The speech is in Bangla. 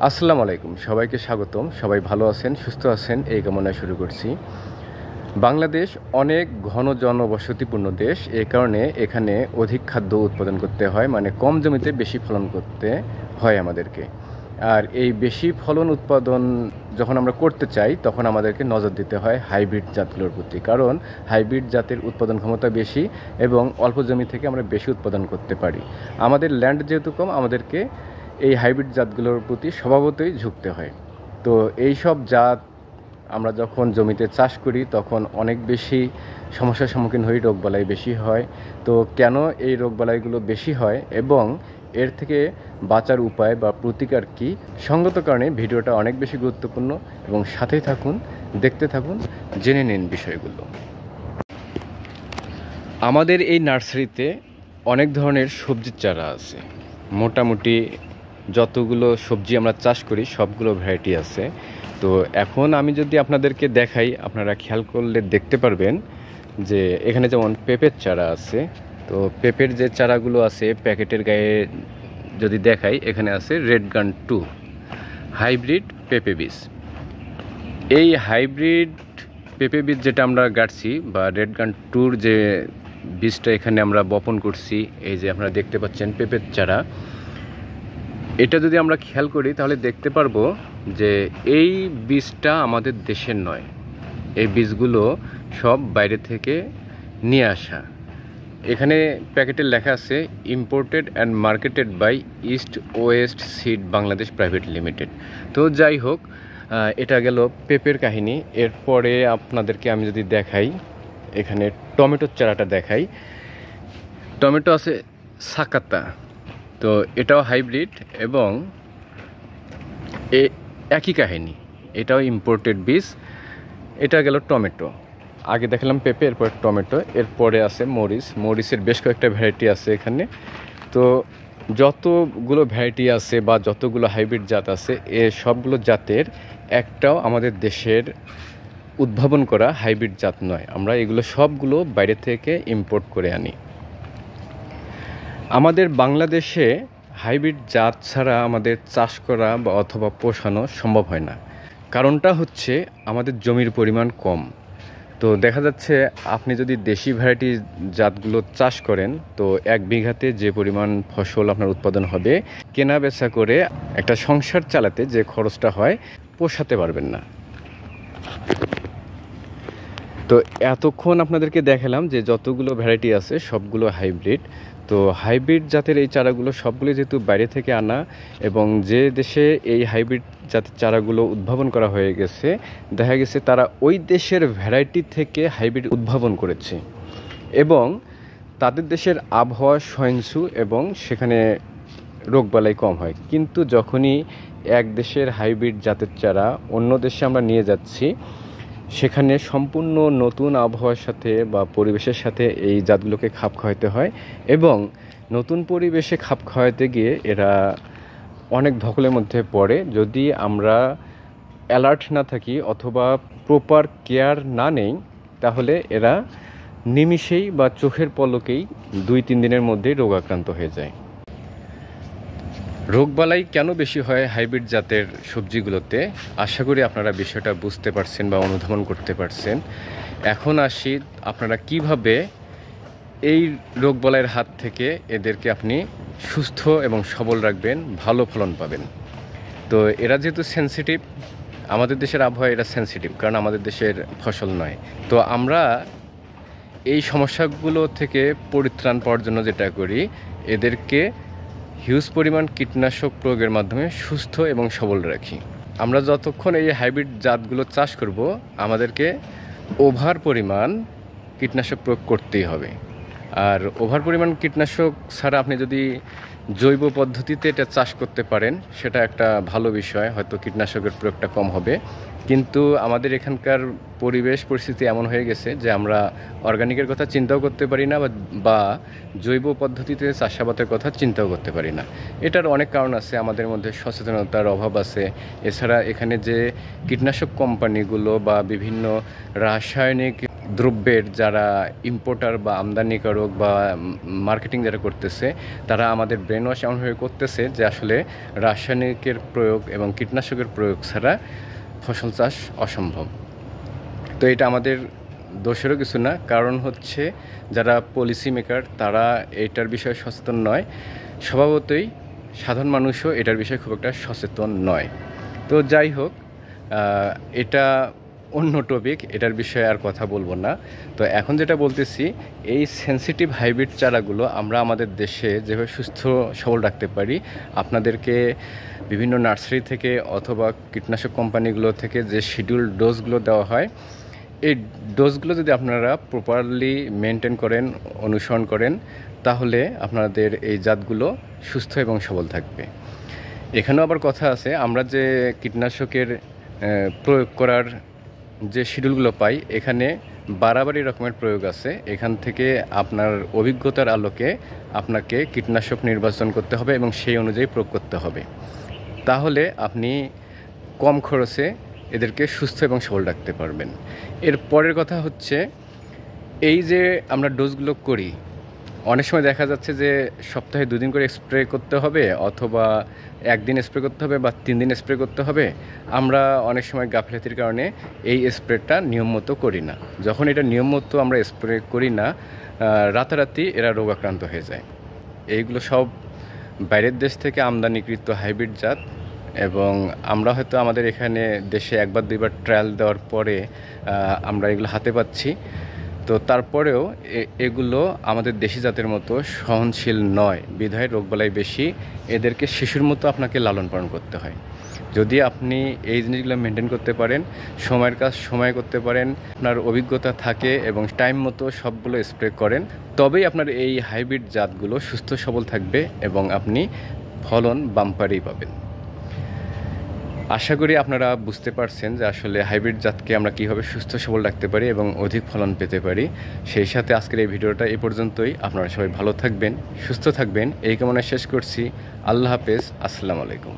আসসালামু আলাইকুম, সবাইকে স্বাগতম। সবাই ভালো আছেন, সুস্থ আছেন এই কামনায় শুরু করছি। বাংলাদেশ অনেক ঘন জনবসতিপূর্ণ দেশ, এই কারণে এখানে অধিক খাদ্য উৎপাদন করতে হয়, মানে কম জমিতে বেশি ফলন করতে হয় আমাদেরকে। আর এই বেশি ফলন উৎপাদন যখন আমরা করতে চাই তখন আমাদেরকে নজর দিতে হয় হাইব্রিড জাতগুলোর প্রতি, কারণ হাইব্রিড জাতের উৎপাদন ক্ষমতা বেশি এবং অল্প জমি থেকে আমরা বেশি উৎপাদন করতে পারি। আমাদের ল্যান্ড যেহেতু কম, আমাদেরকে এই হাইব্রিড জাতগুলোর প্রতি স্বভাবতই ঝুঁকতে হয়। তো এই সব জাত আমরা যখন জমিতে চাষ করি তখন অনেক বেশি সমস্যার সম্মুখীন হই, রোগবালাই বেশি হয়। তো কেন এই রোগবালাইগুলো বেশি হয় এবং এর থেকে বাঁচার উপায় বা প্রতিকার কী, সঙ্গত কারণে ভিডিওটা অনেক বেশি গুরুত্বপূর্ণ এবং সাথেই থাকুন, দেখতে থাকুন, জেনে নিন বিষয়গুলো। আমাদের এই নার্সারিতে অনেক ধরনের সবজির চারা আছে। মোটামুটি যতগুলো সবজি আমরা চাষ করি সবগুলো ভ্যারাইটি আছে। তো এখন আমি যদি আপনাদেরকে দেখাই, আপনারা খেয়াল করলে দেখতে পারবেন যে এখানে যেমন পেঁপের চারা আছে। তো পেঁপের যে চারাগুলো আছে প্যাকেটের গায়ে যদি দেখাই, এখানে আছে রেড গান 2 হাইব্রিড পেঁপে বীজ। এই হাইব্রিড পেঁপে বীজ যেটা আমরা গাড়ছি বা রেড গান 2-র যে বীজটা এখানে আমরা বপন করছি, এই যে আপনারা দেখতে পাচ্ছেন পেঁপের চারা, এটা যদি আমরা খেয়াল করি তাহলে দেখতে পারবো যে এই বীজটা আমাদের দেশের নয়। এই বীজগুলো সব বাইরে থেকে নিয়ে আসা। এখানে প্যাকেটে লেখা আছে imported and marketed by East West Seed Bangladesh private limited. তো যাই হোক, এটা গেল পেঁপের কাহিনী। এরপরে আপনাদেরকে আমি যদি দেখাই, এখানে টমেটোর চারাটা দেখাই। টমেটো আছে সাকাতা, তো এটাও হাইব্রিড এবং একই কাহিনী, এটাও ইম্পোর্টেড বীজ। এটা গেল টমেটো। আগে দেখালাম পেঁপে, এরপর টমেটো, এরপরে আছে মরিচের বেশ কয়েকটা ভ্যারাইটি আছে এখানে। তো যতগুলো ভ্যারাইটি আছে বা যতগুলো হাইব্রিড জাত আছে, এ সবগুলো জাতের একটাও আমাদের দেশের উদ্ভাবন করা হাইব্রিড জাত নয়। আমরা এগুলো সবগুলো বাইরে থেকে ইম্পোর্ট করে আনি। আমাদের বাংলাদেশে হাইব্রিড জাত ছাড়া আমাদের চাষ করা বা অথবা পোষানো সম্ভব হয় না। কারণটা হচ্ছে আমাদের জমির পরিমাণ কম। তো দেখা যাচ্ছে আপনি যদি দেশি ভ্যারাইটি জাতগুলো চাষ করেন, তো 1 বিঘাতে যে পরিমাণ ফসল আপনার উৎপাদন হবে, কেনা বেচা করে একটা সংসার চালাতে যে খরচটা হয় পোষাতে পারবেন না। তো এতক্ষণ আপনাদেরকে দেখালাম যে যতগুলো ভ্যারাইটি আছে সবগুলো হাইব্রিড। তো হাইব্রিড জাতের এই চারাগুলো সবগুলো যেহেতু বাইরে থেকে আনা, এবং যে দেশে এই হাইব্রিড জাতের চারাগুলো উদ্ভাবন করা হয়ে গেছে, দেখা গেছে তারা ওই দেশের ভ্যারাইটি থেকে হাইব্রিড উদ্ভাবন করেছে এবং তাদের দেশের আবহাওয়া সহিষ্ণু এবং সেখানে রোগবালাই কম হয়। কিন্তু যখনই এক দেশের হাইব্রিড জাতের চারা অন্য দেশে আমরা নিয়ে যাচ্ছি, সেখানে সম্পূর্ণ নতুন আবহাওয়ার সাথে বা পরিবেশের সাথে এই জাতগুলোকে খাপ খাওয়াতে হয় এবং নতুন পরিবেশে খাপ খাওয়াতে গিয়ে এরা অনেক ধকলের মধ্যে পড়ে। যদি আমরা অ্যালার্ট না থাকি অথবা প্রপার কেয়ার না নেই, তাহলে এরা নিমিষেই বা চোখের পলকেই 2-3 দিনের মধ্যেই রোগাক্রান্ত হয়ে যায়। রোগবালাই কেন বেশি হয় হাইব্রিড জাতের সবজিগুলোতে, আশা করি আপনারা বিষয়টা বুঝতে পারছেন বা অনুধাবন করতে পারছেন। এখন আসি, আপনারা কিভাবে এই রোগবালাইয়ের হাত থেকে এদেরকে আপনি সুস্থ এবং সবল রাখবেন, ভালো ফলন পাবেন। তো এরা যেহেতু সেন্সিটিভ, আমাদের দেশের আবহাওয়া এরা সেন্সিটিভ, কারণ আমাদের দেশের ফসল নয়। তো আমরা এই সমস্যাগুলো থেকে পরিত্রাণ পাওয়ার জন্য যেটা করি, এদেরকে হিউজ পরিমাণ কীটনাশক প্রয়োগের মাধ্যমে সুস্থ এবং সবল রাখি। আমরা যতক্ষণ এই হাইব্রিড জাতগুলো চাষ করব, আমাদেরকে ওভার পরিমাণ কীটনাশক প্রয়োগ করতেই হবে। আর ওভার পরিমাণ কীটনাশক ছাড়া আপনি যদি জৈব পদ্ধতিতে এটা চাষ করতে পারেন, সেটা একটা ভালো বিষয়, হয়তো কীটনাশকের প্রয়োগটা কম হবে। কিন্তু আমাদের এখানকার পরিবেশ পরিস্থিতি এমন হয়ে গেছে যে আমরা অর্গানিকের কথা চিন্তাও করতে পারি না বা জৈব পদ্ধতিতে চাষাবাদের কথা চিন্তাও করতে পারি না। এটার অনেক কারণ আছে, আমাদের মধ্যে সচেতনতার অভাব আছে। এছাড়া এখানে যে কীটনাশক কোম্পানিগুলো বা বিভিন্ন রাসায়নিক দ্রব্যের যারা ইম্পোর্টার বা আমদানিকারক বা মার্কেটিং যারা করতেছে, তারা আমাদের ব্রেন ওয়াশ এমনভাবে করতেছে যে আসলে রাসায়নিকের প্রয়োগ এবং কীটনাশকের প্রয়োগ ছাড়া ফসল চাষ অসম্ভব। তো এটা আমাদের দোষেরও কিছু না, কারণ হচ্ছে যারা পলিসি মেকার তারা এটার বিষয়ে সচেতন নয়, স্বভাবতই সাধারণ মানুষও এটার বিষয়ে খুব একটা সচেতন নয়। তো যাই হোক, এটা অন্য টপিক, এটার বিষয়ে আর কথা বলবো না। তো এখন যেটা বলতেছি, এই সেনসিটিভ হাইব্রিড চারাগুলো আমরা আমাদের দেশে যেভাবে সুস্থ সবল রাখতে পারি, আপনাদেরকে বিভিন্ন নার্সারি থেকে অথবা কীটনাশক কোম্পানিগুলো থেকে যে শিডিউল ডোজগুলো দেওয়া হয়, এই ডোজগুলো যদি আপনারা প্রপারলি মেনটেন করেন, অনুসরণ করেন, তাহলে আপনাদের এই জাতগুলো সুস্থ এবং সবল থাকবে। এখানেও আবার কথা আছে, আমরা যে কীটনাশকের প্রয়োগ করার যে শিডিউলগুলো পাই, এখানে বাড়াবাড়ি রকমের প্রয়োগ আছে। এখান থেকে আপনার অভিজ্ঞতার আলোকে আপনাকে কীটনাশক নির্বাচন করতে হবে এবং সেই অনুযায়ী প্রয়োগ করতে হবে। তাহলে আপনি কম খরচে এদেরকে সুস্থ এবং সবল রাখতে পারবেন। এর পরের কথা হচ্ছে, এই যে আমরা ডোজগুলো করি, অনেক সময় দেখা যাচ্ছে যে সপ্তাহে 2 দিন করে স্প্রে করতে হবে, অথবা 1 দিন স্প্রে করতে হবে বা 3 দিন স্প্রে করতে হবে। আমরা অনেক সময় গাফিলতির কারণে এই স্প্রেটা নিয়ম মতো করি না। যখন এটা নিয়ম মতো আমরা স্প্রে করি না, রাতারাতি এরা রোগাক্রান্ত হয়ে যায়। এইগুলো সব বাইরের দেশ থেকে আমদানিকৃত হাইব্রিড জাত, এবং আমরা হয়তো আমাদের এখানে দেশে 1-2বার ট্রায়াল দেওয়ার পরে আমরা এগুলো হাতে পাচ্ছি। তো তারপরেও এগুলো আমাদের দেশি জাতের মতো সহনশীল নয়, বিধায় রোগবালাই বেশি। এদেরকে শিশুর মতো আপনাকে লালন পালন করতে হয়। যদি আপনি এই জিনিসগুলো মেনটেন করতে পারেন, সময়ের কাজ সময় করতে পারেন, আপনার অভিজ্ঞতা থাকে এবং টাইম মতো সবগুলো স্প্রে করেন, তবেই আপনার এই হাইব্রিড জাতগুলো সুস্থ সবল থাকবে এবং আপনি ফলন বাম্পারই পাবেন। আশা করি আপনারা বুঝতে পারছেন যে আসলে হাইব্রিড জাতকে আমরা কীভাবে সুস্থ সবল রাখতে পারি এবং অধিক ফলন পেতে পারি। সেই সাথে আজকের এই ভিডিওটা এই পর্যন্তই। আপনারা সবাই ভালো থাকবেন, সুস্থ থাকবেন, এই কামনা শেষ করছি। আল্লাহ হাফেজ, আসসালামু আলাইকুম।